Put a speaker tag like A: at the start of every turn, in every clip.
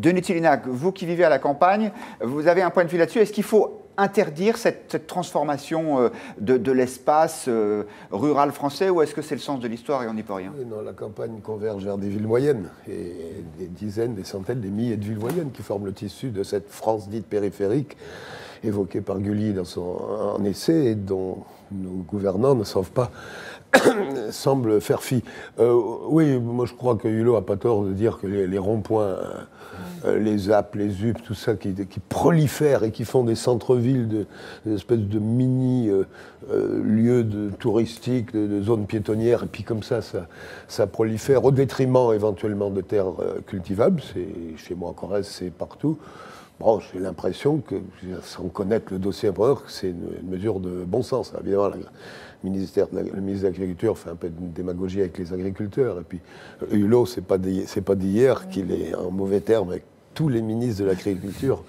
A: Denis Thilénac, vous qui vivez à la campagne, vous avez un point de vue là-dessus. Est-ce qu'il faut interdire cette transformation de l'espace rural français, ou est-ce que c'est le sens de l'histoire et on n'y peut rien?
B: Oui, non, la campagne converge vers des villes moyennes, et des dizaines, des centaines, des milliers de villes moyennes qui forment le tissu de cette France dite périphérique, évoquée par Gulli dans son essai, et dont nos gouvernants ne savent pas semblent faire fi. Oui, moi je crois que Hulot n'a pas tort de dire que les ronds-points, les ZAP, les ZUP, tout ça qui prolifèrent et qui font des centres-villes, des espèces de mini-lieux touristiques, de zones piétonnières, et puis comme ça prolifère au détriment éventuellement de terres cultivables. Chez moi en Corrèze, c'est partout. Bon, j'ai l'impression que, sans connaître le dossier un peu, que c'est une mesure de bon sens. Évidemment, le ministre de l'Agriculture fait un peu de démagogie avec les agriculteurs. Et puis, Hulot, c'est pas d'hier qu'il est en mauvais terme avec tous les ministres de l'Agriculture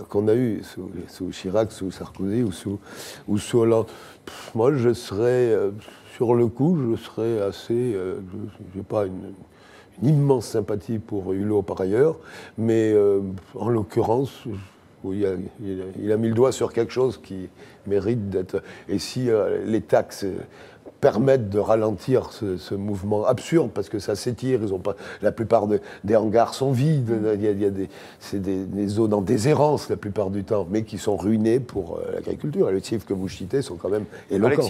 B: qu'on a eus, sous Chirac, sous Sarkozy ou sous Hollande. Moi, je serais, sur le coup, je serais assez... je n'ai pas une immense sympathie pour Hulot par ailleurs, mais en l'occurrence, oui, il a mis le doigt sur quelque chose qui mérite d'être... Et si les taxes permettent de ralentir ce mouvement absurde, parce que ça s'étire, la plupart des hangars sont vides, c'est des zones en déshérence la plupart du temps, mais qui sont ruinées pour l'agriculture. Et les chiffres que vous citez sont quand même éloquents.